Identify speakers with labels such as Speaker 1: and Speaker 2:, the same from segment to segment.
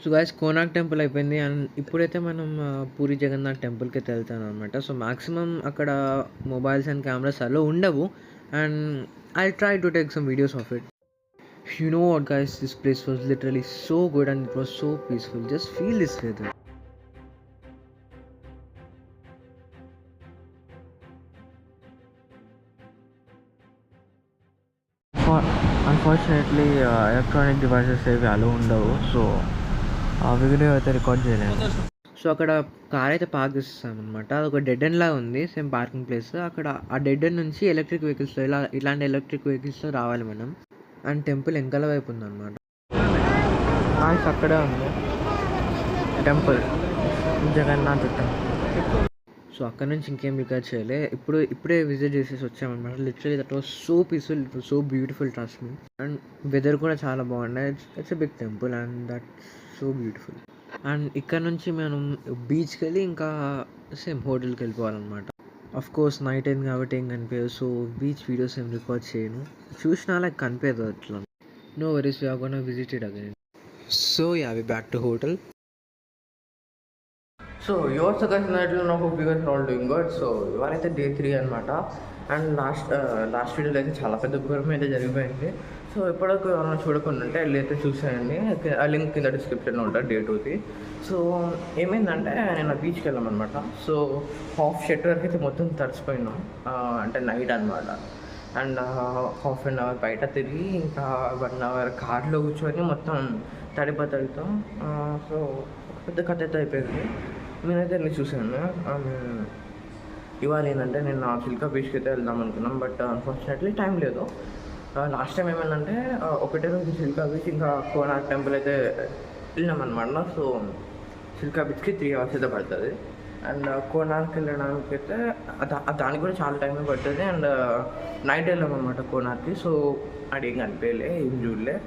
Speaker 1: So guys Konark temple అయిపోయింది and ఇప్పుడైతే మనం పూరి జగన్నాథ్ టెంపుల్కి అయితే వెళ్తాను అనమాట. సో మ్యాక్సిమం అక్కడ మొబైల్స్ అండ్ కెమెరాస్ అలో ఉండవు and I try to take some videos of it. You know what guys, this place was literally so good and it was so peaceful. Just feel this weather. Unfortunately electronic devices ఏవి అలో ఉండవు. So ఆ video అయితే record చేయలేము. So అక్కడ car అయితే park చేస్తామన్నమాట. అది ఒక డెడ్ ఎండ్ లాగా ఉంది, సేమ్ పార్కింగ్ ప్లేస్. అక్కడ ఆ డెడ్ ఎండ్ నుంచి ఎలక్ట్రిక్ వెహికల్స్లో ఇలాంటి ఎలక్ట్రిక్ వెహికల్స్లో రావాలి మనం. అండ్ టెంపుల్ వెనకాల వైపు ఉందన్నమాట. అక్కడే ఉంది టెంపుల్, జగన్నాథ్ టెంపుల్. సో అక్కడ నుంచి ఇంకేం రికార్డ్ చేయలే. ఇప్పుడే విజిట్ చేసేసి వచ్చామన్నమాట. Literally that was so peaceful, it was so beautiful, trust me. And weather కూడా చాలా బాగున్నాయి. It's a big temple and that so beautiful. And ఇక్కడ నుంచి మనం బీచ్కి వెళ్ళి ఇంకా సేమ్ హోటల్కి వెళ్ళిపోవాలన్నమాట. ఆఫ్ కోర్స్ నైట్ అయింది కాబట్టి ఏం కనిపించదు. సో బీచ్ వీడియోస్ ఏం రికార్డ్ చేయను, చూసినా లైక్ కనిపించదు అట్లా. No worries, we are gonna visit it again. So ya, we back to hotel. So your సగస్ నైట్లో నా hope you guys all doing good. So ఇవాళైతే డే 3 అనమాట. అండ్ లాస్ట్ వీడియోలో అయితే చాలా పెద్ద ఘోరం అయితే జరిగిపోయింది. సో ఇప్పటివరకు ఎవరైనా చూడకుండా ఉంటే వెళ్ళి అయితే చూసాయండి. ఆ లింక్ కింద డిస్క్రిప్షన్లో ఉంటుంది డే 2ది. సో ఏమైందంటే నేను బీచ్కి వెళ్ళామన్నమాట. సో హాఫ్ షర్ట్ వరకు అయితే మొత్తం తడిసిపోయినాం, అంటే నైట్ అనమాట. అండ్ హాఫ్ అన్ అవర్ బయట తిరిగి ఇంకా 1 అవర్ కార్లో కూర్చొని మొత్తం తడిపోతాం. సో పెద్ద కథ అయితే అయిపోయింది. నేనైతే వెళ్ళి చూసాను. ఇవాళ ఏంటంటే నేను చిల్కా బీచ్కి అయితే వెళ్దాం అనుకున్నాం, బట్ అన్ఫార్చునేట్లీ టైం లేదు. లాస్ట్ టైం ఏమైందంటే ఒకటే రోజు చిల్కా బీచ్ ఇంకా కోనార్క్ టెంపుల్ అయితే వెళ్ళామన్నమాట. సో చిల్కా బీచ్కి 3 hours అయితే పడుతుంది. అండ్ కోనార్క్ వెళ్ళడానికి అయితే దానికి కూడా చాలా టైం పడుతుంది. అండ్ నైట్ వెళ్ళామన్నమాట కోనార్క్కి. సో అడిగి కనిపించలే, ఏం చూడలే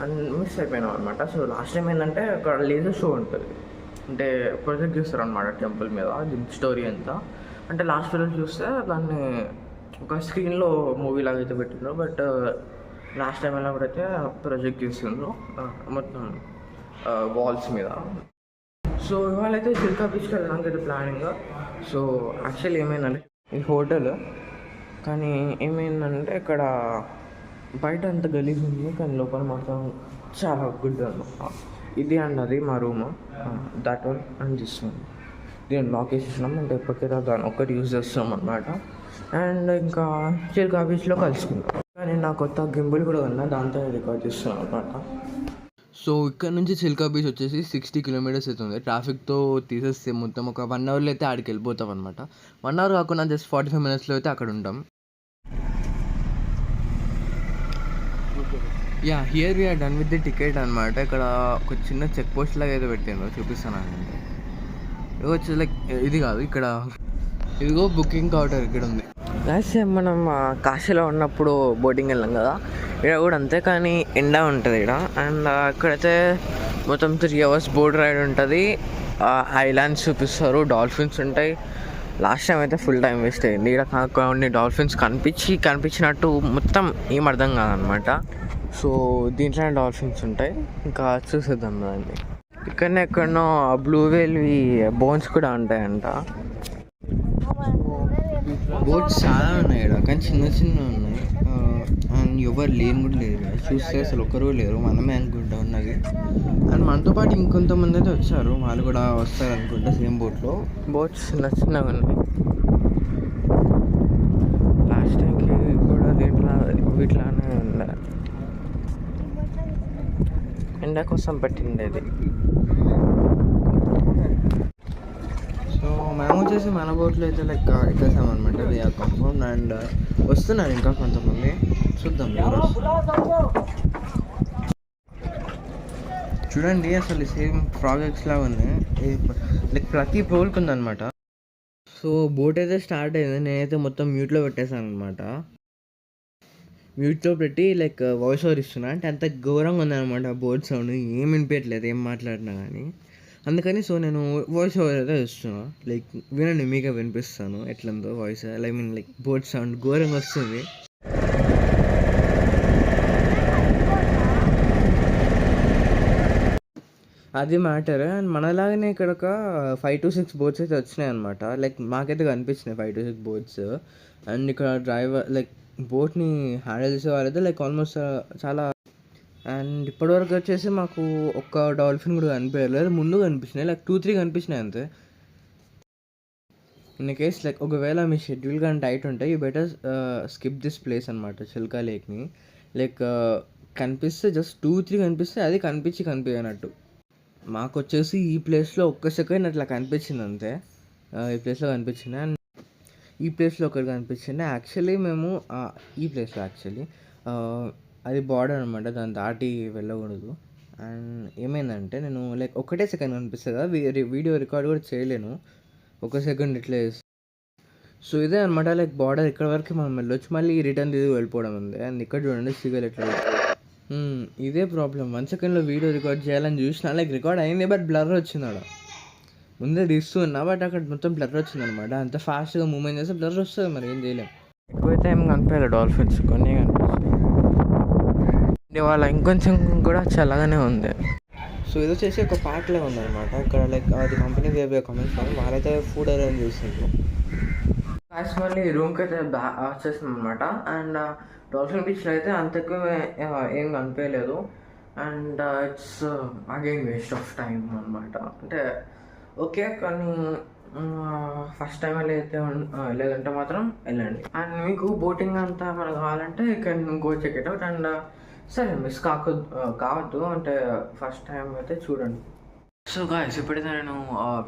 Speaker 1: అండ్ మిస్ అయిపోయినాం అనమాట. సో లాస్ట్ టైం ఏంటంటే అక్కడ లేజర్ షో ఉంటుంది, అంటే ప్రొజెక్ట్ చేస్తారు అనమాట టెంపుల్ మీద దీని స్టోరీ అంతా. అంటే లాస్ట్ వీడియో చూస్తే దాన్ని ఒక స్క్రీన్లో మూవీ లాగా అయితే పెట్టిండ్రు, బట్ లాస్ట్ టైం వెళ్ళినప్పుడైతే ప్రొజెక్ట్ చేస్తుండ్రు మొత్తం వాల్స్ మీద. సో ఇవాళైతే చిల్కా బీచ్కి వెళ్ళడానికి అయితే ప్లానింగ్. సో యాక్చువల్లీ ఏమైందంటే ఈ హోటల్, కానీ ఏమైందంటే ఇక్కడ బయట అంత గలీజ్ ఉంది కానీ లోపల మాత్రం చాలా గుడ్ అనమాట. ఇది అండ్ అది మా room, that one and this one. దీన్ని లాక్ వేసేసినాం, అంటే ఎప్పటికైనా దాన్ని ఒక్కటి యూజ్ చేస్తున్నాం అనమాట. అండ్ ఇంకా చిల్కా బీచ్లో కలుసుకున్నాం. కానీ నా కొత్త గింబుల్ కూడా ఉన్నా, దాంతో రికార్డ్ చేస్తున్నాం అనమాట. సో ఇక్కడ నుంచి చిల్కా బీచ్ వచ్చేసి 60 kilometers అవుతుంది. ట్రాఫిక్తో తీసేస్తే మొత్తం ఒక 1 hourలో అయితే ఆడికి వెళ్ళిపోతాం అనమాట. 1 hour కాకుండా జస్ట్ 45 minutesలో అయితే అక్కడ ఉంటాం. Yeah, here we are done with the ticket అనమాట. ఇక్కడ ఒక చిన్న చెక్ పోస్ట్ లాగా అయితే పెట్టాను, చూపిస్తాను అంటే. ఇది వచ్చి లైక్ ఇది కాదు, ఇక్కడ ఇదిగో బుకింగ్ కౌంటర్ ఇక్కడ ఉంది. మనం కాశీలో ఉన్నప్పుడు బోటింగ్ వెళ్ళాం కదా, ఇక్కడ కూడా అంతే, కానీ ఎండ ఉంటుంది ఇక్కడ. అండ్ ఇక్కడైతే మొత్తం 3 hours బోట్ రైడ్ ఉంటుంది. ఐలాండ్స్ చూపిస్తారు, డాల్ఫిన్స్ ఉంటాయి. లాస్ట్ టైం అయితే ఫుల్ టైం వేస్ట్ అయింది. ఇక్కడ కొన్ని డాల్ఫిన్స్ కనిపించినట్టు మొత్తం ఏం అర్థం కాదనమాట. సో దీంట్లోనే డాల్ఫిన్స్ ఉంటాయి, ఇంకా చూసేద్దాం దాన్ని. ఇక్కడనే ఎక్కడనో బ్లూ వేల్వి బోన్స్ కూడా ఉంటాయంట. బోట్స్ చాలా ఉన్నాయి ఇక్కడ, కానీ చిన్న చిన్న ఉన్నాయి. అండ్ ఎవరు లేని కూడా లేరు, చూస్తే అసలు ఒక్కరు లేరు, మనమే అనుకుంటా ఉన్నది. అండ్ మనతో పాటు ఇంకొంతమంది అయితే వచ్చారు, వాళ్ళు కూడా వస్తారు అనుకుంటా సేమ్ బోట్లో. బోట్స్ చిన్న చిన్నగా ఉన్నాయి. లాస్ట్ టైంకి కూడా దీంట్లో వీటిలానే ఉండే, ఎండ కోసం పెట్టిండేది. సో మేము వచ్చేసి మన బోట్లో అయితే లైక్ ఎక్కేసామన్నమాట. We are confirm. అండ్ వస్తున్నారు ఇంకా కొంతమంది, చూద్దాం. చూడండి అసలు సేమ్ ప్రాజెక్ట్స్ లాగా ఉన్నాయి, లైక్ ప్రతి పోల్కి ఉందన్నమాట. సో బోట్ అయితే స్టార్ట్ అయింది, నేనైతే మొత్తం మ్యూట్లో పెట్టేశాను అనమాట. మ్యూట్లో పెట్టి లైక్ వాయిస్ ఓవర్ ఇస్తున్నా, అంటే అంత ఘోరంగా ఉందన్నమాట బోట్ సౌండ్, ఏం వినిపించట్లేదు ఏం మాట్లాడినా కానీ. అందుకని సో నేను వాయిస్ ఓవర్ అయితే ఇస్తున్నా, లైక్ వినండి, మీకే వినిపిస్తాను ఎట్లందో voice. I mean like boat sound ఘోరంగా వస్తుంది. అది మ్యాటర్. అండ్ మనలాగానే ఇక్కడ ఒక 5-6 బోట్స్ అయితే వచ్చినాయి అనమాట. లైక్ మాకైతే కనిపించినాయి 5-6 బోట్స్. అండ్ ఇక్కడ డ్రైవర్ లైక్ బోట్ని హ్యాండిల్ చేసే వాళ్ళైతే లైక్ ఆల్మోస్ట్ చాలా. అండ్ ఇప్పటివరకు వచ్చేసి మాకు ఒక్క డాల్ఫిన్ కూడా కనిపించలేదు. ముందు కనిపించినాయి లైక్ 2-3 కనిపించినాయి అంతే. ఇన్ కేస్ లైక్ ఒకవేళ మీ షెడ్యూల్ కానీ టైట్ ఉంటే you better skip this place అనమాట, చిల్కా లేక్ని. లైక్ కనిపిస్తే జస్ట్ 2-3 కనిపిస్తే అది కనిపించినట్టు. మాకు వచ్చేసి ఈ ప్లేస్లో ఒక్క సెకండ్ అట్లా కనిపించింది అంతే. ఈ ప్లేస్లో కనిపించింది. అండ్ ఈ ప్లేస్లో ఒకటి కనిపించింది. యాక్చువల్లీ మేము ఈ ప్లేస్లో యాక్చువల్లీ అది బార్డర్ అనమాట, దాన్ని దాటి వెళ్ళకూడదు. అండ్ ఏమైందంటే నేను లైక్ ఒకటే సెకండ్ కనిపిస్తుంది కదా, వీడియో రికార్డ్ కూడా చేయలేను ఒక సెకండ్ ఇట్లా. సో ఇదే అనమాట లైక్ బార్డర్, ఇక్కడ వరకు మనం వెళ్ళొచ్చు, మళ్ళీ రిటర్న్ తిరిగి వెళ్ళిపోవడం ఉంది. అండ్ ఇక్కడ చూడండి సిగల్ ఎట్లా. ఇదే ప్రాబ్లం. 1 సెకండ్లో వీడియో రికార్డ్ చేయాలని చూసినా లైక్ రికార్డ్ అయింది, బట్ బ్లర్ వచ్చింది అక్కడ. ముందే తీస్తూ ఉన్నా బట్ అక్కడ మొత్తం బ్లర్ వచ్చింది అనమాట. అంత ఫాస్ట్గా మూమెంట్ చేస్తే బ్లర్ వస్తుంది, మరి ఏం చేయలేం. ఎక్కువైతే ఏం కనిపించలేదు డాల్ఫిన్స్, కొన్ని కనిపిస్తాయి. ఇవాళ ఇంకొంచెం కూడా చల్లగానే ఉంది. సో ఇది వచ్చేసి ఒక పార్క్లో ఉందన్నమాట. ఇక్కడ లైక్ అది కంపెనీ కమెంట్స్ వాళ్ళైతే ఫుడ్ అరేంజ్ చేసిండ్రు. క్లాస్ మళ్ళీ రూమ్కి అయితే వచ్చేసింది అనమాట. అండ్ డాల్ఫిన్ బీచ్లో అయితే అంత ఎక్కువ ఏం కనిపించలేదు. And it's again waste of time అనమాట. అంటే ఓకే, కానీ ఫస్ట్ టైం లేదంటే మాత్రం వెళ్ళండి. అండ్ మీకు బోటింగ్ అంతా మనకు కావాలంటే you can go check it out. And సరే మిస్ కావద్దు అంటే ఫస్ట్ టైం అయితే చూడండి. సో గాయ్స్, ఇప్పుడైతే నేను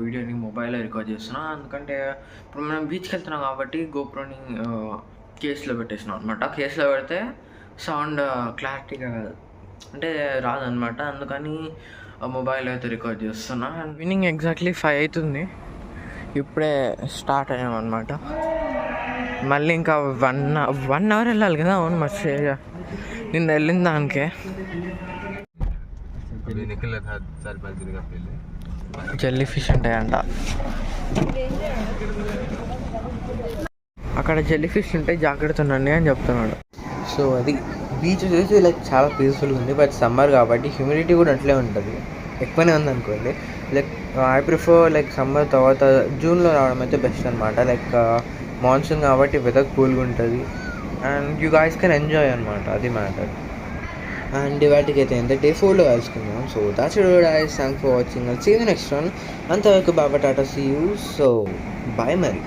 Speaker 1: వీడియోని మొబైల్లో రికార్డ్ చేస్తున్నాను. ఎందుకంటే ఇప్పుడు మనం బీచ్కి వెళ్తున్నాం కాబట్టి గోప్రోని కేసులో పెట్టేసినాం అనమాట. కేసులో పెడితే సౌండ్ క్లారిటీగా అంటే రాదనమాట. అందుకని మొబైల్ అయితే రికార్డ్ చేస్తున్నా. అండ్ ఈవినింగ్ ఎగ్జాక్ట్లీ 5 అవుతుంది. ఇప్పుడే స్టార్ట్ అయ్యాం అనమాట. మళ్ళీ ఇంకా 1 అవర్ వెళ్ళాలి కదా. అవును, మర్చిపోయా, నిన్న వెళ్ళిన దానికే. జెల్లీ ఫిష్ ఉంటాయంట అక్కడ, జెల్లీ ఫిష్ ఉంటాయి, జాగ్రత్త ఉండండి అని చెప్తున్నాడు. సో అది బీచ్ చూసి లైక్ చాలా పీస్ఫుల్గా ఉంది. బట్ సమ్మర్ కాబట్టి హ్యూమిడిటీ కూడా అట్లే ఉంటుంది, ఎక్కువనే ఉందనుకోండి. Like I prefer like summer తర్వాత జూన్లో రావడం అయితే బెస్ట్ అనమాట. లైక్ మాన్సూన్ కాబట్టి వెదర్ కూల్గా ఉంటుంది and you guys can enjoy అనమాట, అది మ్యాటర్. అండ్ వాటికి అయితే ఎంత డే 4లో కలుసుకుందాం. So that's it guys, thanks for watching. See you next one. అంతవరకు బాబా టాటా, సీ యూ. సో బాయ్ మరి.